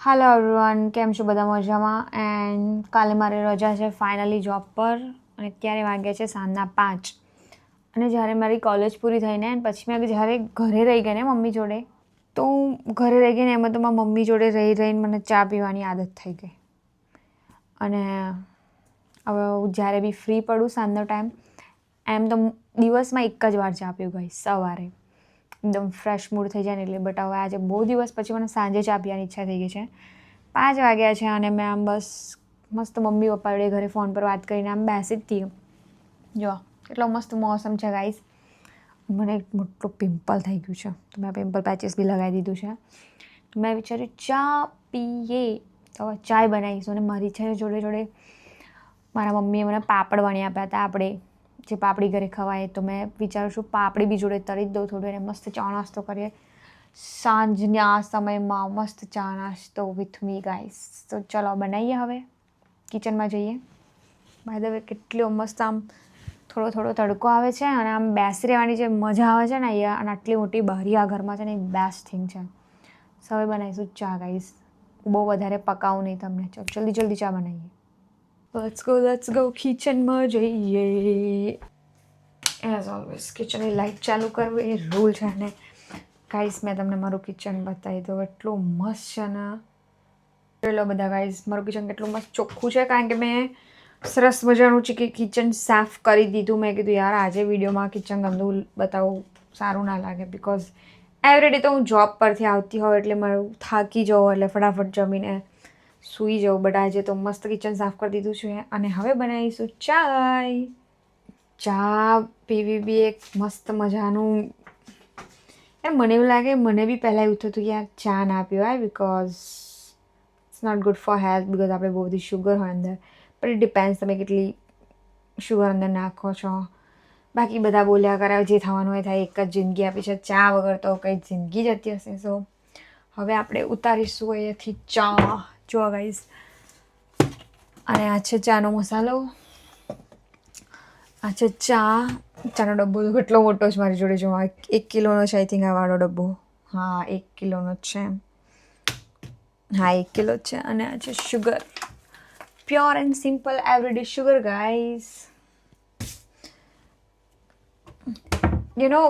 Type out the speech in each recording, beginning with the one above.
હાલો everyone, કેમ છો બધા મજામાં? એન્ડ કાલે મારી રજા છે ફાઇનલી જોબ પર અને અત્યારે વાગ્યા છે સાંજના 5 અને જ્યારે મારી કોલેજ પૂરી થઈને પછી મેં જ્યારે ઘરે રહી ગઈ ને મમ્મી જોડે તો હું ઘરે રહી ગઈ ને એમાં તો મારા મમ્મી જોડે રહીને મને ચા પીવાની આદત થઈ ગઈ અને હવે જ્યારે બી ફ્રી પડું સાંજનો ટાઈમ એમ તો દિવસમાં એક જ વાર ચા પીવું ભાઈ સવારે એકદમ ફ્રેશ મૂડ થઈ જાય ને એટલે. બટ હવે આજે બહુ દિવસ પછી મને સાંજે ચા પીવાની ઈચ્છા થઈ ગઈ છે. 5 વાગ્યા છે અને મેં આમ બસ મસ્ત મમ્મી પપ્પા જોડે ઘરે ફોન પર વાત કરીને આમ બેસી જ હતી. જો કેટલો મસ્ત મોસમ છે ગાઈસ. મને એક મોટું પિમ્પલ થઈ ગયું છે તો મેં પિમ્પલ પેચીસ બી લગાવી દીધું છે. તો મેં વિચાર્યું ચા પીએ તો હવે ચાય બનાવીશું અને મારી છે જોડે જોડે મારા મમ્મીએ મને પાપડ વણી આપ્યા હતા આપણે જે પાપડી ઘરે ખવાય. તો મેં વિચારું છું પાપડી બી જોડે તળી જ દઉં થોડું એને મસ્ત ચા નાસ્તો કરીએ સાંજના સમયમાં. મસ્ત ચા નાસ્તો વિથ મી ગાઈસ. તો ચલો બનાવીએ હવે, કિચનમાં જઈએ. બાય ધ વે કેટલો મસ્ત આમ થોડો થોડો તડકો આવે છે અને આમ બેસી રહેવાની જે મજા આવે છે ને અહીંયા અને આટલી મોટી બારી આ ઘરમાં છે ને એ બેસ્ટ થિંગ છે. સો હવે બનાવીશું ચા ગાઈસ. બહુ વધારે પકાવું નહીં તમને. ચાલો જલ્દી જલ્દી ચા બનાવીએ. લેટ્સ ગો કિચનમાં જઈએ. એઝ ઓલવેઝ કિચનની લાઇટ ચાલુ કરવું એ રૂલ છે ને ગાઈસ. મેં તમને મારું કિચન બતાવી દઉં, એટલું મસ્ત છે ને. ચલો બધા ગાઈસ, મારું કિચન કેટલું મસ્ત ચોખ્ખું છે કારણ કે મેં સરસ મજાનું છે કે કિચન સાફ કરી દીધું. મેં કીધું યાર આજે વિડીયોમાં કિચન ગંદુ બતાવવું સારું ના લાગે બિકોઝ એવરી ડે તો હું જોબ પરથી આવતી હોઉં એટલે મારું થાકી જાઉં એટલે ફટાફટ જમીને સૂઈ જાઉં. બટ આજે તો મસ્ત કિચન સાફ કરી દીધું છે અને હવે બનાવીશું ચાય. ચા પીવી બી એક મસ્ત મજાનું યાર. મને એવું લાગે મને બી પહેલાં એવું થતું યાર ચા ના પીવાય because it's not good for health because આપણે બહુ બધી શુગર હોય અંદર. બટ ઇટ ડિપેન્ડ્સ તમે કેટલી શુગર અંદર નાખો છો. બાકી બધા બોલ્યા કરે જે થવાનું હોય થાય, એક જ જિંદગી આપી છે, ચા વગર તો કંઈ જિંદગી જતી હશે. સો હવે આપણે ઉતારીશું અહીંયાથી ચા. જો ગાઈસ અને આ છે ચાનો મસાલો. આ છે ચાનો ડબ્બો તો કેટલો મોટો છે મારી જોડે. જો 1 કિલોનો છે આઈ થિંક આ વાળો ડબ્બો. હા 1 કિલોનો જ છે. હા 1 કિલો જ છે. અને આ છે sugar, pure and simple every day sugar guys. You know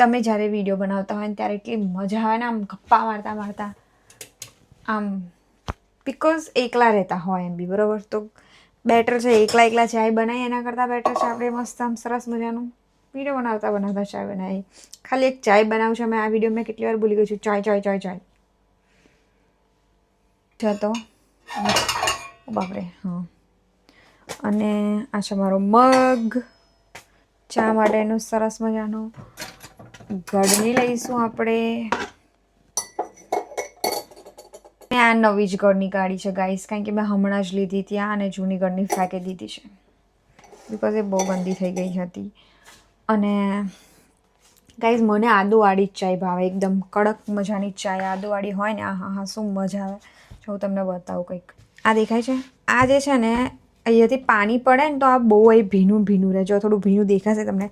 તમે જ્યારે વિડીયો બનાવતા હોય ને ત્યારે એટલી મજા આવે ને આમ ગપ્પા મારતા મારતા આમ બિકોઝ એકલા રહેતા હોય એમ બી બરાબર. તો બેટર છે એકલા એકલા ચાય બનાવી એના કરતાં બેટર છે આપણે મસ્ત આમ સરસ મજાનું વિડીયો બનાવતા બનાવતા ચાય બનાવી. ખાલી એક ચાય બનાવું છે મેં આ વિડીયો મેં કેટલી વાર ભૂલી ગઈ છું. ચાય ચાય ચાય ચાય છે તો બાપરે. હા અને આ છે મારો મગ ચા માટેનું સરસ મજાનું. ગળણી લઈશું આપણે. મેં આ નવી જ ગળણી કાઢી છે ગાઈસ કારણ કે મેં હમણાં જ લીધી હતી અને જૂની ગળણી ફેંકી દીધી છે બિકોઝ એ બહુ ગંદી થઈ ગઈ હતી. અને ગાઈસ મને આદુવાળી જ ચાય ભાવે, એકદમ કડક મજાની ચાય આદુવાળી હોય ને. હા હા શું મજા આવે. જો હું તમને બતાવું કંઈક. આ દેખાય છે? આ જે છે ને અહીંયાથી પાણી પડે ને તો આ બહુ અહીં ભીનું ભીનું રહે. જો થોડું ભીનું દેખાશે તમને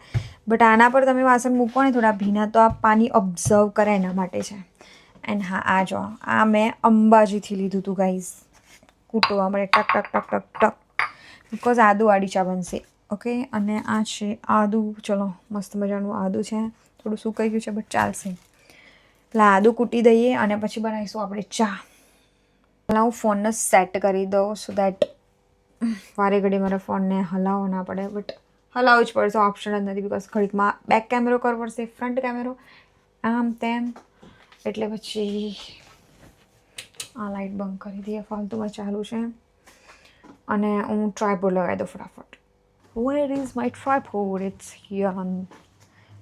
બટ આના પર તમે વાસણ મૂકો ને થોડા ભીના તો આ પાણી ઓબ્ઝર્વ કરે એના માટે છે. એન્ડ હા આ જો આ મેં અંબાજીથી લીધું હતું ગાઈઝ. કૂટવા મળે ટક ટક ટક ટક ટક બિકોઝ આદુવાળી ચા બનશે. ઓકે અને આ છે આદુ. ચલો મસ્ત મજાનું આદુ છે. થોડું સુકાઈ ગયું છે બટ ચાલશે. એટલે આદુ કૂટી દઈએ અને પછી બનાવીશું આપણે ચા. પહેલાં હું ફોનને સેટ કરી દઉં સો દેટ વારે ઘડી મારા ફોનને હલાવવો ના પડે. બટ હલાવવું જ પડશે, ઓપ્શન જ નથી બિકોઝ ઘડીકમાં બેક કેમેરો કરવો પડશે, ફ્રન્ટ કેમેરો, આમ તેમ. એટલે પછી આ લાઇટ બંધ કરી દઈએ, ફાલતુમાં ચાલુ છે. અને હું ટ્રાયપોડ લગાવી દઉં ફટાફટ. Where is my tripod? It's here on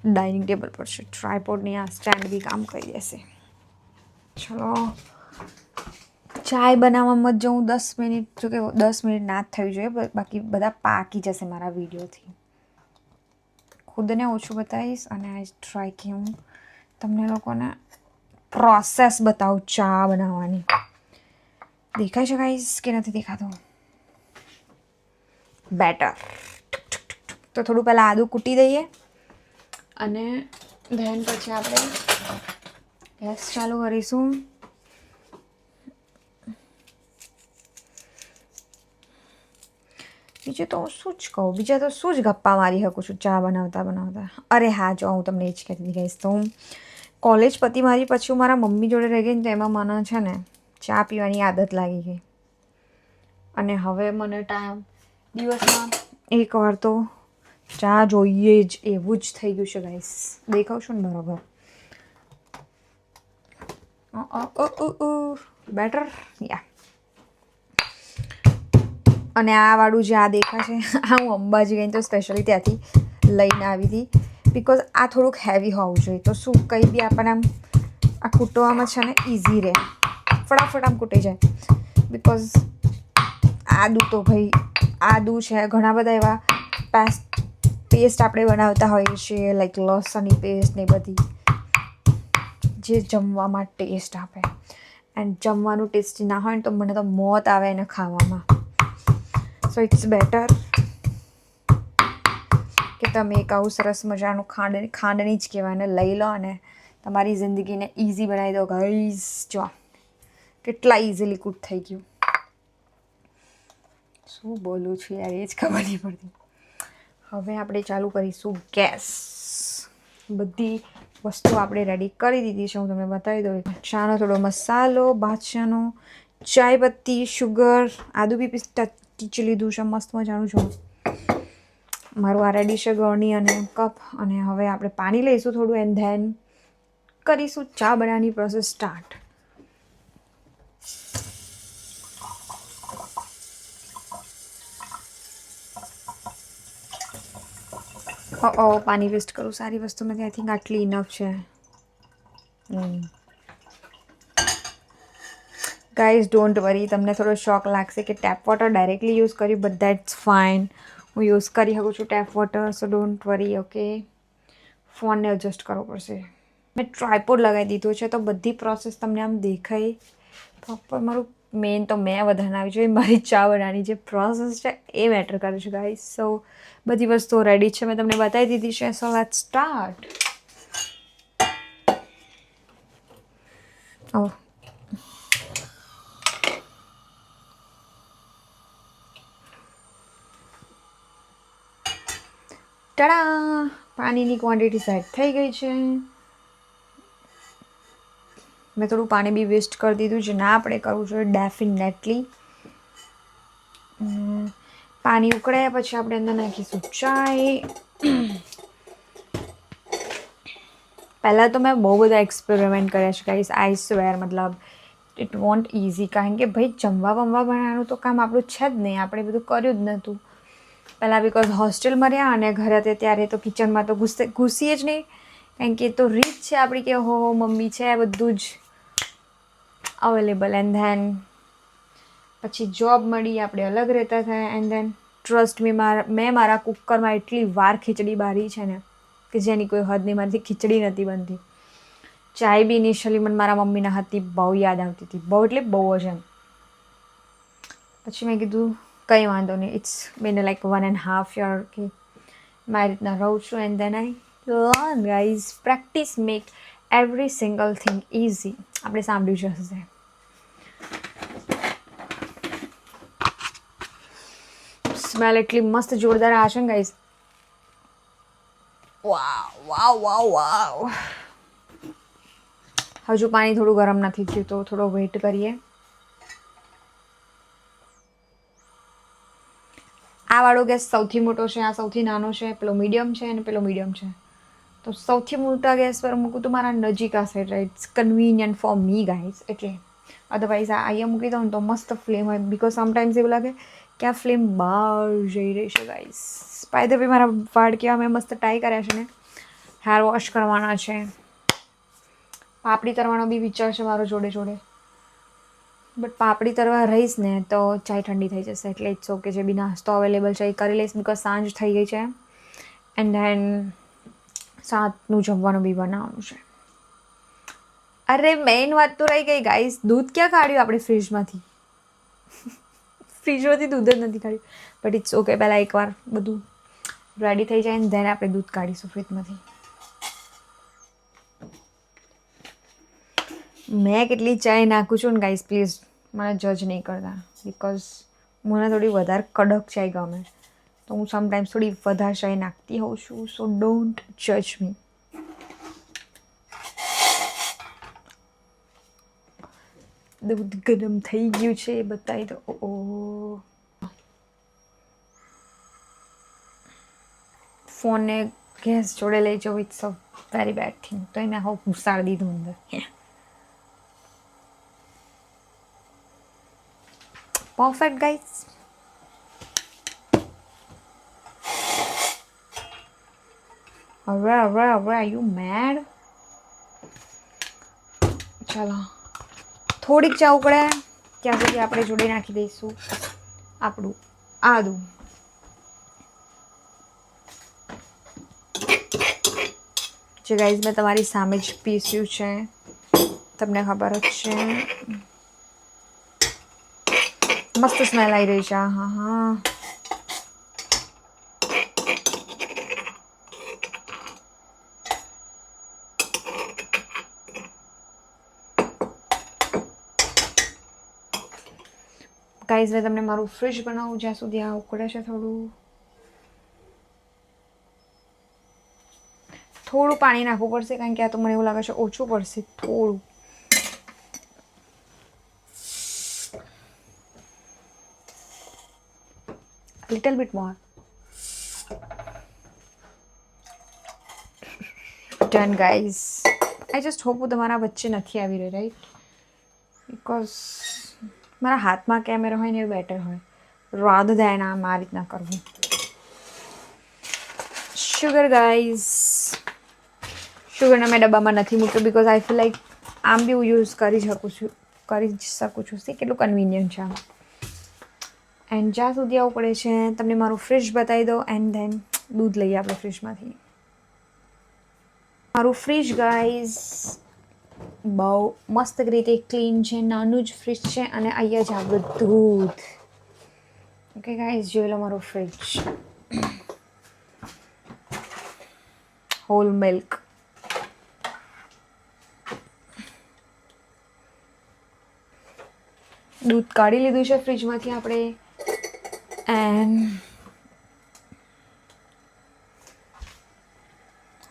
dining table પર છે. ટ્રાયપોડની આ સ્ટેન્ડ બી કામ કરી દેશે. ચલો ચાય બનાવવામાં જ હું 10 મિનિટ, જો કે 10 મિનિટ ના જ થવી જોઈએ બાકી બધા પાકી જશે મારા વિડીયોથી. ખુદને ઓછું બતાવીશ અને આઈ ટ્રાય કે હું તમને લોકોને પ્રોસેસ બતાવું ચા બનાવવાની. દેખાય છે ગાઈસ કે નથી દેખાતું? બેટર. તો થોડું પહેલાં આદું કૂટી દઈએ અને ધેન પછી આપણે ગેસ ચાલુ કરીશું. બીજું તો હું શું જ કહું, બીજા તો શું જ ગપ્પા મારી શકું છું ચા બનાવતા. અરે હા, જો હું તમને એ જ કહેતી હતી ગાઈસ, તો હું કોલેજ પતી મારી પછી હું મારા મમ્મી જોડે રહી ગઈ ને તો એમાં મને છે ને ચા પીવાની આદત લાગી ગઈ. અને હવે મને દિવસમાં એકવાર તો ચા જોઈએ જ, એવું જ થઈ ગયું છે ગાઈસ. દેખાવ છું ને બરાબર? બેટર યા. અને આ વાળું જે આ દેખા છે આ હું અંબાજી ગઈ તો સ્પેશિયલી ત્યાંથી લઈને આવી હતી, બિકોઝ આ થોડુંક હેવી હોવું જોઈએ. તો શું કંઈ બી આપણને આમ આ કૂટવામાં છે ને ઇઝી રહે, ફટાફટ આમ કૂટી જાય. બિકોઝ આદું તો ભાઈ આદું છે, ઘણા બધા એવા પેસ્ટ આપણે બનાવતા હોઈએ છીએ, લાઈક લસણની પેસ્ટ ને બધી, જે જમવામાં ટેસ્ટ આપે. એન્ડ જમવાનું ટેસ્ટી ના હોય ને તો મને તો મોત આવે એને ખાવામાં. સો ઇટ્સ બેટર કે તમે એક આવું સરસ મજાનું ખાંડની જ કહેવાય ને લઈ લો અને તમારી જિંદગીને ઇઝી બનાવી દો ગાઈઝ. જો કેટલા ઇઝીલી કૂક થઈ ગયું. શું બોલું છું યાર, એ જ ખબર નહીં પડતી. હવે આપણે ચાલુ કરીશું ગેસ. બધી વસ્તુ આપણે રેડી કરી દીધી છે, હું તમને બતાવી દઉં. ચાનો થોડો મસાલો, બાદશાહનો, ચાય પત્તી, શુગર, આદુ બી ટીચી લીધું છે મસ્ત મજાનું. જો મારું આ રેડી છે ગળણી અને કપ. અને હવે આપણે પાણી લઈશું થોડું એન્ડ ધેન કરીશું ચા બનાવવાની પ્રોસેસ સ્ટાર્ટ. પાણી વેસ્ટ કરું સારી વસ્તુમાંથી. આઈ થિંક આટલી ઇનફ છે. ગાઈઝ ડોન્ટ વરી, તમને થોડો શોક લાગશે કે ટેપ વોટર ડાયરેક્ટલી યુઝ કર્યું, બટ દેટ્સ ફાઇન. હું યુઝ કરી શકું છું tap water, so don't worry. Okay, ફોનને એડજસ્ટ કરવો પડશે. મેં ટ્રાયપોડ લગાવી દીધો છે તો બધી પ્રોસેસ તમને આમ દેખાય પ્રોપર. મારું મેઇન તો મેં વધારે આવી જોઈએ, મારી ચા બનાવવાની જે પ્રોસેસ છે એ મેટર કરે છે ગાઈઝ. સો બધી વસ્તુઓ રેડી છે, મેં તમને બતાવી દીધી છે. So let's start. Oh, TADA! પાણીની ક્વોન્ટિટી સેટ થઈ ગઈ છે. મેં થોડું પાણી બી વેસ્ટ કરી દીધું, જે ના આપણે કરવું જોઈએ ડેફિનેટલી. પાણી ઉકળ્યા પછી આપણે અંદર નાખીશું ચાય. પહેલાં તો મેં બહુ બધા એક્સપેરિમેન્ટ કર્યા છે ગાઈસ, આઈ સ્વેર. મતલબ ઇટ વોન્ટ ઇઝી, કારણ કે ભાઈ જમવા બનાવવાનું તો કામ આપણું છે જ નહીં, આપણે બધું કર્યું જ નહોતું પહેલાં. બિકોઝ હોસ્ટેલમાં રહ્યા અને ઘરે હતા ત્યારે તો કિચનમાં તો ઘૂસીએ જ નહીં, કારણ કે તો રીત છે આપણી કે હો મમ્મી છે બધું જ અવેલેબલ. એન્ડ ધેન પછી જોબ મળી, આપણે અલગ રહેતા થયા. એન્ડ ધેન ટ્રસ્ટ મેં મારા કુકરમાં એટલી વાર ખીચડી બારી છે ને કે જેની કોઈ હદ નહીં. મારાથી ખીચડી નથી બનતી. ચાય બી ઇનિશિયલી મને મારા મમ્મીના હાથની બહુ યાદ આવતી હતી, બહુ એટલે બહુ જ એમ. પછી મેં કીધું કંઈ વાંધો નહીં, ઇટ્સ બીન લાઈક 1.5 year કે મારી રીતના રહું છું. And then I learn guys, practice make every single thing easy. આપણે સાંભળ્યું જ હશે. સ્મેલ એટલી મસ્ત જોરદાર આવે છે ને ગાઈઝ. વાવ વાવ વાવ વાવ. હજુ પાણી થોડું ગરમ નથી થયું તો થોડો વેઇટ કરીએ. આ વાળો ગેસ સૌથી મોટો છે, આ સૌથી નાનો છે, પેલો મીડિયમ છે અને પેલો મીડિયમ છે. તો સૌથી મોટા ગેસ પર મૂકું તો મારા નજીક આ side, it's convenient for me guys. એટલે અધરવાઇઝ આ અહીંયા મૂકી દઉં ને તો મસ્ત ફ્લેમ હોય, બિકોઝ સમટાઈમ્સ એવું લાગે કે આ ફ્લેમ બહાર જઈ રહી છે ગાઈઝ. બાય ધ વે મારા વાળ કેવા મેં મસ્ત ટાઈ કર્યા છે ને, હેર વોશ કરવાના છે, પાપડી તરવાનો બી વિચાર છે મારો જોડે જોડે. બટ પાપડી તરવા રહીશ ને તો ચાય ઠંડી થઈ જશે, એટલે ઇટ્સ ઓકે. જે બી નાસ્તો અવેલેબલ છે એ કરી લઈશ, બિકોઝ સાંજ થઈ ગઈ છે. એન્ડ ધેન સાતનું જમવાનું બી બનાવવાનું છે. અરે મેઇન વાત તો રહી ગઈ ગાઈસ, દૂધ ક્યાં કાઢ્યું આપણે ફ્રીજમાંથી? ફ્રીજમાંથી દૂધ જ નથી કાઢ્યું. બટ ઇટ્સ ઓકે, પહેલાં એકવાર બધું રેડી થઈ જાય ને ધેન આપણે દૂધ કાઢીશું ફ્રીજમાંથી. મેં કેટલી ચાય નાખું છું ને ગાઈસ, પ્લીઝ મને જજ નહીં કરતા, બિકોઝ મને થોડી વધારે કડક ચાય ગમે, તો હું સમટાઈમ્સ થોડી વધારે ચાય નાખતી હોઉં છું. સો ડોન્ટ જજ મી. દૂધ ગરમ થઈ ગયું છે, બતાવી દો. ઓ ફોનને ગેસ જોડે લઈ જાઉં, it's a very bad thing. તો એને હવે ઘુસાડી દીધું અંદર. Perfect guys. હવે આર યુ મેડ? ચાલો થોડીક ચા ઉકળે ત્યાં સુધી આપણે જોડે નાખી દઈશું આપણું આદું. જે ગાઈઝ મેં તમારી સામે જ પીસ્યું છે, તમને ખબર જ છે. મસ્ત સ્મેલ આવી રહી છે. હા હા. ગાઈઝ મેં તમને મારું ફ્રીજ બનાવું જ્યાં સુધી આ ઉકળે છે. થોડું પાણી નાખવું પડશે, કારણ કે આ તો મને એવું લાગે છે ઓછું પડશે થોડું. Little bit more. Done guys. I just hope હું તમારા વચ્ચે નથી આવી રહી, રાઈટ? બિકોઝ મારા હાથમાં કેમેરો હોય ને એ બેટર હોય, રાધર દેન આમ આ રીતના કરવું. Sugar guys. શુગરને મેં ડબ્બામાં નથી મૂક્યું બિકોઝ આઈ ફીલ લાઈક આમ બી હું યુઝ કરી શકું છું. સી કેટલું કન્વિનિયન્ટ છે આમ. એન્ડ જ્યાં સુધી આવું પડે છે તમને મારું ફ્રીજ બતાવી દો, એન્ડ ધેન દૂધ લઈએ આપણે ફ્રીજમાંથી. મારું ફ્રીજ ગાઈઝ બહુ મસ્ત રીતે ક્લીન છે, નાનું જ ફ્રીજ છે, અને અહીંયા જ આપણું દૂધ. ઓકે ગાઈઝ, જોઈ લો મારું ફ્રીજ. Hall milk. દૂધ કાઢી લીધું છે ફ્રીજમાંથી આપણે, એન્ડ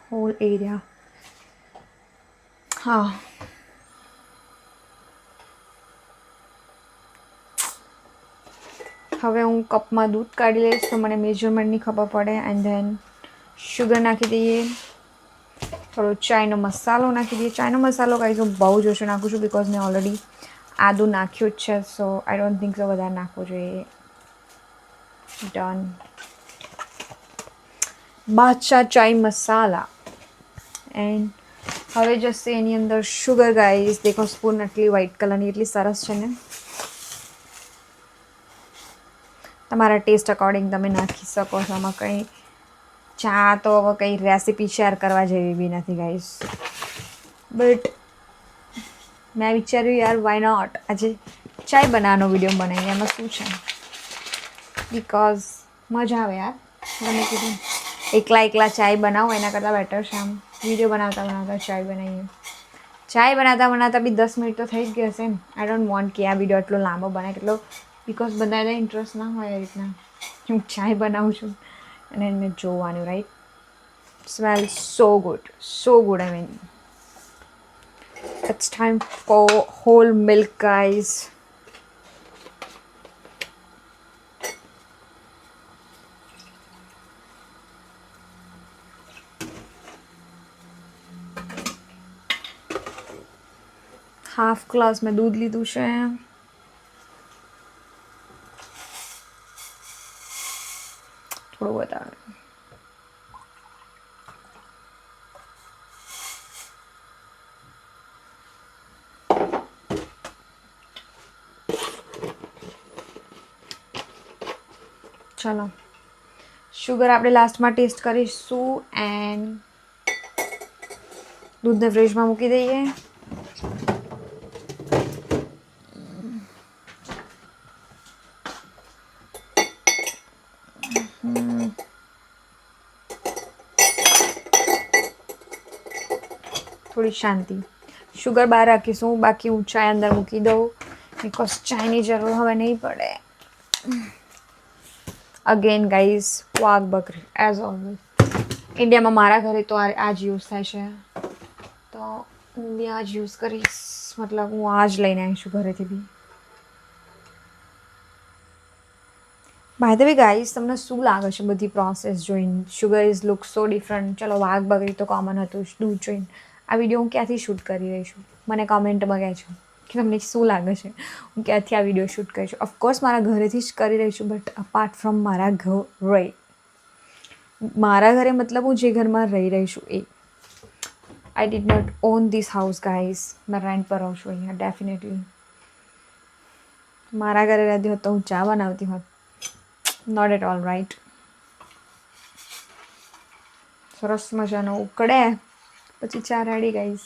હોલ એરિયા. હા, હવે હું કપમાં દૂધ કાઢી લઈશ તો મને મેજરમેન્ટની ખબર પડે. એન્ડ ધેન શુગર નાખી દઈએ, થોડો ચાયનો મસાલો નાખી દઈએ. ચાયનો મસાલો કાંઈ હું બહુ જ ઓછો નાખું છું બિકોઝ મેં ઓલરેડી આદું નાખ્યું જ છે, સો આઈ ડોન્ટ થિંક સો વધારે નાખવું જોઈએ. ડન. બાદશાહ ચાય મસાલા. એન્ડ હવે જશે એની અંદર શુગર ગાઈઝ. દેખો સ્પૂન આટલી વ્હાઈટ કલરની એટલી સરસ છે ને. તમારા ટેસ્ટ અકોર્ડિંગ તમે નાખી શકો છો. આમાં કંઈ ચા તો હવે કંઈ રેસીપી શેર કરવા જેવી બી નથી ગાઈઝ, બટ મેં વિચાર્યું યાર વાય નોટ આજે ચાય બનાવવાનો વિડીયો બનાવીએ, એમાં શું છે, બિકોઝ મજા આવે યાર. મને કીધું એકલા ચાય બનાવો એના કરતાં બેટર છે આમ વિડીયો બનાવતા ચાય બનાવીએ. ચાય બનાવતા બી 10 મિનિટ તો થઈ જ ગઈ હશે ને. આઈ ડોન્ટ વોન્ટ કે આ વિડીયો એટલો લાંબો બને એટલો, બિકોઝ બધાને ઇન્ટરેસ્ટ ના હોય એ રીતના. હું ચાય બનાવું છું અને એને જોવાનું, right? Smell so good, I mean it's time for whole milk guys. Half glass મેં દૂધ લીધું છે. થોડું વધારે. ચાલો, શુગર આપણે લાસ્ટમાં ટેસ્ટ કરીશું. એન્ડ દૂધને ફ્રીજમાં મૂકી દઈએ. થોડી શાંતિ. શુગર બહાર રાખીશું, બાકી હું ચાય અંદર મૂકી દઉં બિકોઝ ચાયની જરૂર હવે નહીં પડે. અગેન ગાઈઝ વાઘ બકરી એઝ ઓલવેઝ ઇન્ડિયામાં મારા ઘરે તો આ જ યુઝ થાય છે, તો હું બી આ જ યુઝ કરીશ. મતલબ હું આ જ લઈને આવીશું ઘરેથી બી. બાય ધ વે ગાઈઝ, તમને શું લાગે છે બધી પ્રોસેસ જોઈને? Sugar is look so different. ચલો વાઘ બકરી તો કોમન હતું, દૂધ જોઈને. આ વિડીયો હું ક્યાંથી શૂટ કરી રહી છું? મને કમેન્ટમાં કહેજો કે તમને શું લાગે છે હું ક્યાંથી આ વિડીયો શૂટ કરી છું. ઓફકોર્સ મારા ઘરેથી જ કરી રહી છું, બટ અપાર્ટ ફ્રોમ મારા ઘરે. મારા ઘરે મતલબ હું જે ઘરમાં રહી રહી છું એ. I did not own this house guys. મેં રેન્ટ પર રહું છું અહીંયા. ડેફિનેટલી મારા ઘરે રહેતી હોત તો હું ચા બનાવતી હોત. Not at all right. સરસ મજાનો ઉકળે પછી ચા રેડી ગાઈઝ.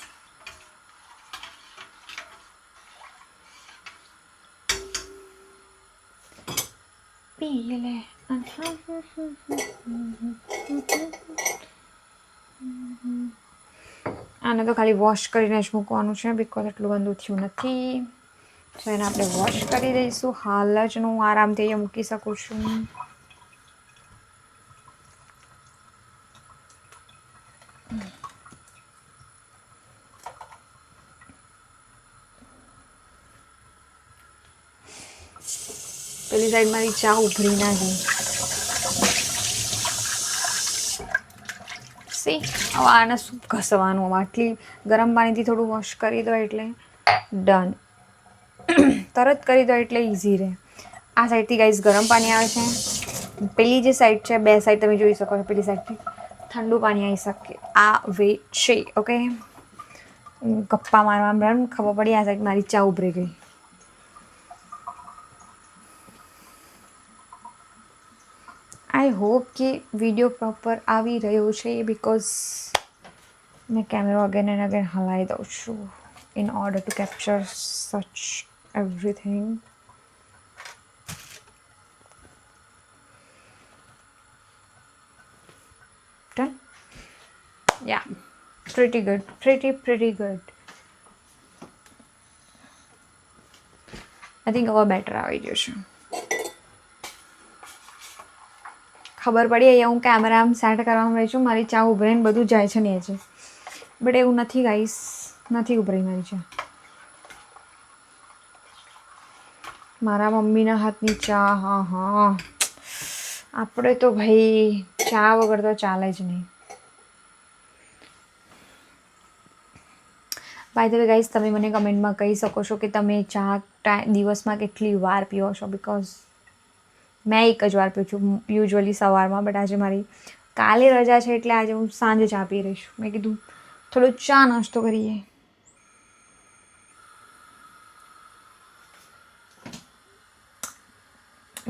પી લે. આને તો ખાલી વોશ કરીને જ મૂકવાનું છે, બિકોઝ એટલું ગંદુ થયું નથી. તો એને આપણે વોશ કરી દઈશું. હાલ જ હું આરામથી અહીંયા મૂકી શકું છું. પેલી સાઈડ મારી ચા ઉભરી ના ગઈ. સી હવે આને શું ઘસવાનું? આટલી ગરમ પાણીથી થોડું વોશ કરી દો એટલે ડન. તરત કરી દો એટલે ઇઝી રહે. આ સાઈડથી ગાઈઝ ગરમ પાણી આવે છે, પેલી જે સાઈડ છે, બે સાઈડ તમે જોઈ શકો છો, પેલી સાઈડથી ઠંડુ પાણી આવી શકે. આ વે છે. ઓકે, ગપ્પા મારવામાં ખબર પડી આ સાઈડ મારી ચા ઉભરી ગઈ. આઈ હોપ કે વિડીયો પ્રોપર આવી રહ્યો છે, બિકોઝ મેં કેમેરો અગેન એન્ડ અગેન હલાવી દઉં છું in order to capture such everything. Done? Yeah, pretty good. Pretty good. I think હવે બેટર આવી ગયું છે. ખબર પડી અહીંયા હું કેમેરા આમ સેટ કરવામાં રહી છું, મારી ચા ઉભરાઈને બધું જાય છે ને છે, બટ એવું નથી ગાઈસ, નથી ઉભરાઈ મારી ચા. મારા મમ્મીના હાથની ચા, હા હા, આપણે તો ભાઈ ચા વગર તો ચાલે જ નહીં. બાય ધ વે ગાઈઝ, તમે મને કમેન્ટમાં કહી શકો છો કે તમે ચા દિવસમાં કેટલી વાર પીવો છો, બિકોઝ મેં એક જ વાર પીઉં છું યુઝ્યુઅલી સવારમાં, બટ આજે મારી કાલે રજા છે એટલે આજે હું સાંજે ચા પી રહી છું. મેં કીધું થોડો ચા નાસ્તો કરીએ.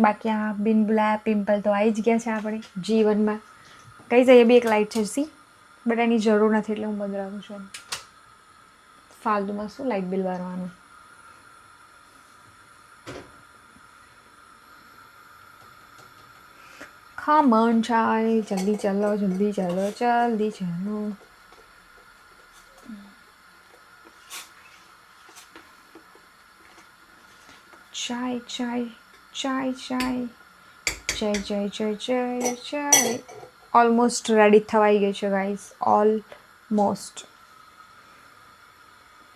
બાકી આ બિન બુલાયા પિમ્પલ તો આવી જ ગયા છે આપણે જીવનમાં. કઈ જઈએ બી એક લાઇટ છે સી, બટ એની જરૂર નથી એટલે હું બંધ રાખું છું. ફાલતુમાં શું લાઇટ બિલ ભરવાનું. Come on, chai. जल्दी चलो, जल्दी चलो, जल्दी चलो. Chai, chai, chai, chai. જય જય જય જય જય. ઓલમોસ્ટ રેડી થવાઈ ગઈ છે ગાઈઝ, ઓલમોસ્ટ.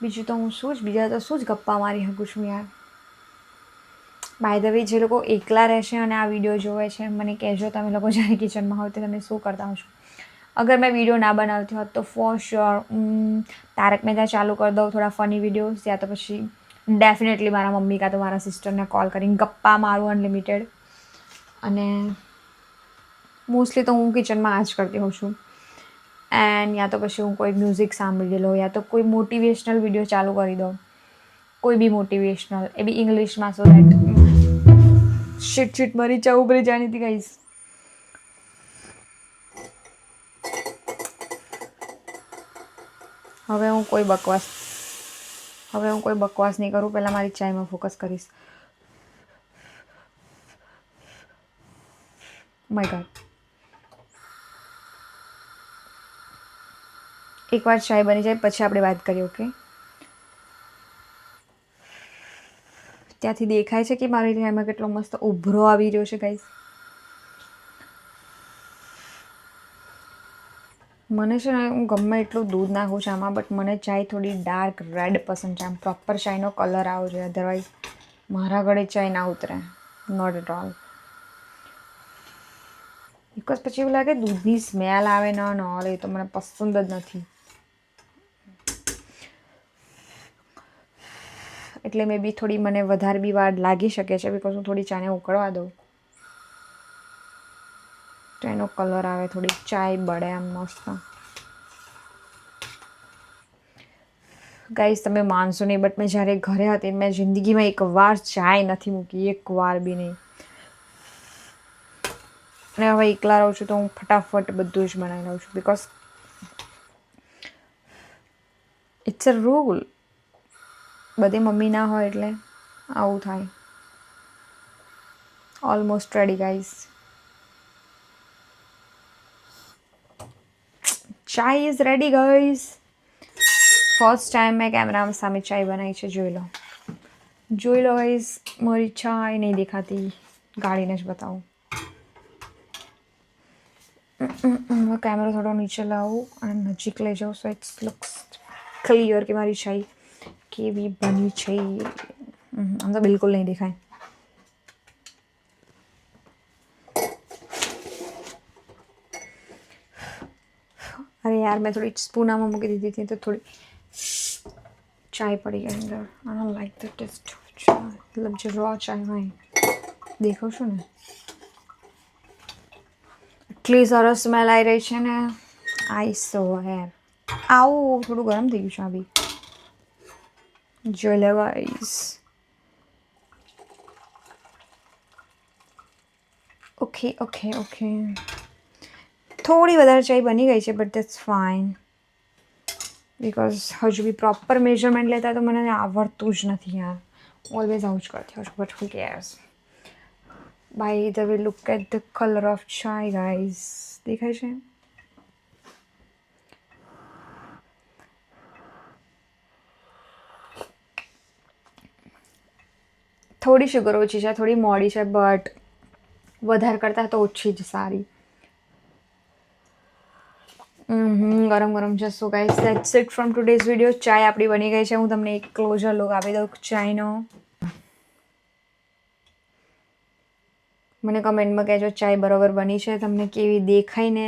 બીજું તો હું શું જ બીજા તો શું જ ગપ્પા મારી શકું છું યાર. બાય ધ વે, જે લોકો એકલા રહેશે અને આ વિડીયો જોવે છે, મને કહેજો તમે લોકો જ્યારે કિચનમાં હોય તો તમે શું કરતા હશો. અગર મેં વિડીયો ના બનાવતી હોત તો ફોર શ્યોર તારક મહેતા ચાલુ કરી દઉં, થોડા ફની વિડીયોઝ, યા તો પછી ડેફિનેટલી મારા મમ્મી કાં તો મારા સિસ્ટરને કોલ કરીને ગપ્પા મારું અનલિમિટેડ. અને મોસ્ટલી તો હું કિચનમાં આ જ કરતી હોઉં છું. એન્ડ યા તો પછી હું કોઈ મ્યુઝિક સાંભળી લઉં, યા તો કોઈ મોટિવેશનલ વિડીયો ચાલુ કરી દઉં, કોઈ બી મોટિવેશનલ, એ બી ઇંગ્લિશમાં. સો દેટ શીટ મારી ચા ઉભરી જાણી હતી ગાઈઝ. હવે હું કોઈ બકવાસ નહીં કરું, પહેલાં મારી ચાયમાં ફોકસ કરીશ. My God. એકવાર ચાય બની જાય પછી આપણે વાત કરીએ. ઓકે, ત્યાંથી દેખાય છે કે મારી ચાયમાં કેટલો મસ્ત ઉભરો આવી રહ્યો છે ગાઈસ. મને છે ને હું ગમે એટલું દૂધ નાખું છું આમાં, બટ મને ચાય થોડી ડાર્ક રેડ પસંદ છે. આમ પ્રોપર ચાયનો કલર આવવો જોઈએ, અધરવાઇઝ મારા ગળે ચાય ના ઉતરે. Not at all. બિકોઝ પછી એવું લાગે દૂધની સ્મેલ આવે ન ઓલ, એ તો મને પસંદ જ નથી. એટલે મે બી થોડી મને વધારે બી વાર લાગી શકે છે, બિકોઝ હું થોડી ચાને ઉકળવા દઉં તો એનો કલર આવે, થોડી ચાય બળે આમ મસ્ત. ગાઈસ તમે માનશો નહીં, બટ મેં જ્યારે ઘરે હતી મેં જિંદગીમાં એકવાર ચાય નથી મૂકી, એકવાર બી નહીં. અને હવે એકલા રહું છું તો હું ફટાફટ બધું જ બનાવી લઉં છું, બિકોઝ ઇટ્સ અ રૂલ. બધી મમ્મી ના હોય એટલે આવું થાય. Almost ready guys. Chai is ready guys. First time મેં કેમેરા સામે ચાય બનાવી છે, જોઈ લો. જોઈ લો ગાઈસ, મારી ચાય નહીં દેખાતી, ગાળીને જ બતાવું. કેમેરો થોડો નીચે લાવું અને નજીક લઈ જાઉં, સો ઇટ્સ લુક્સ ક્લિયર કે મારી ચાય કેવી બની છે. આમ તો બિલકુલ નહીં દેખાય. અરે યાર મેં થોડી સ્પૂન આમાં મૂકી દીધી હતી તો થોડી ચાય પડી ગઈ અંદર. I don't like the taste of chai. મતલબ જે રો ચાય હોય દેખાવ છું ને, એટલી સરસ સ્મેલ આવી રહી છે ને. આઈ સો હેર આવું થોડું ગરમ થઈ ગયું છે. આ બી જોઈ લે ગાઈસ. ઓકે ઓકે ઓકે, થોડી વધારે ચાય બની ગઈ છે, બટ ધેટ્સ ફાઇન, બિકોઝ હજુ બી પ્રોપર મેજરમેન્ટ લેતા તો મને આવડતું જ નથી યાર. ઓલવેઝ આવું જ કરતી હોઉં છું, but who cares. By the way look at the colour of chai guys. દેખાય છે? થોડી શુગર ઓછી છે, થોડી મોડી છે, બટ વધારે કરતાં તો ઓછી જ સારી. ગરમ ગરમ છે. So guys that's it from today's video. ચાય આપણી બની ગઈ છે. હું તમને એક ક્લોઝર લુક આપી દઉં ચાયનો. મને કમેન્ટમાં કહેજો ચાય બરોબર બની છે, તમને કેવી દેખાઈને.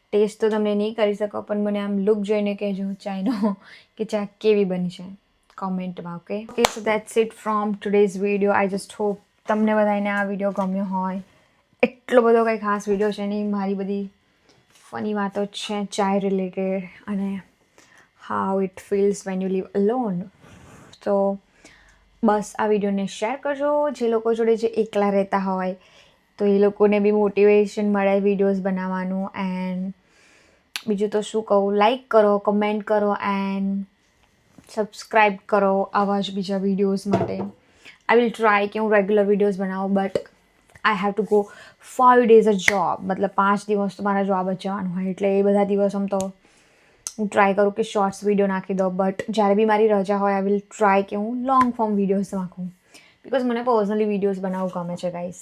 ટેસ્ટ તો તમને નહીં કરી શકો, પણ મને આમ લુક જોઈને કહેજો ચાયનો કે ચા કેવી બની છે કોમેન્ટમાં. Okay so that's it from today's video. I just hope તમને બધાને આ વિડીયો ગમ્યો હોય. એટલો બધો કંઈ ખાસ વિડીયો છે નહીં, મારી બધી ફની વાતો જ છે ચાય રિલેટેડ અને how it feels when you leave alone. તો બસ આ વિડીયોને શેર કરજો જે લોકો જોડે જે એકલા રહેતા હોય, તો એ લોકોને બી મોટિવેશન મળે વિડીયોઝ બનાવવાનું. એન્ડ બીજું તો શું કહું, લાઈક કરો, કમેન્ટ કરો એન્ડ સબસ્ક્રાઈબ કરો આવા જ બીજા વિડીયોઝ માટે. આઈ વિલ ટ્રાય કે હું રેગ્યુલર વિડીયોઝ બનાવું, but I have to go 5 days a job. મતલબ 5 દિવસ તો મારા જોબ જ જવાનું હોય, એટલે એ બધા દિવસ આમ તો હું ટ્રાય કરું કે શોર્ટ્સ વિડીયો નાખી દઉં. બટ જ્યારે બી મારી રજા હોય આઈ વિલ ટ્રાય કે હું લોંગ ફોર્મ વિડીયોઝ નાખું, બિકોઝ મને પર્સનલી વિડીયોઝ બનાવવું ગમે છે guys.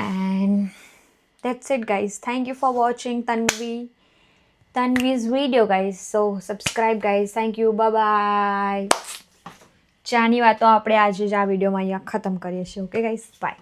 And that's it guys. Thank you for watching Tanvi's video guys. So subscribe guys. Thank you. Bye bye. ચાની વાતો આપણે આજે જ આ વિડીયોમાં અહીંયા ખતમ કરીએ છીએ. Okay guys, by.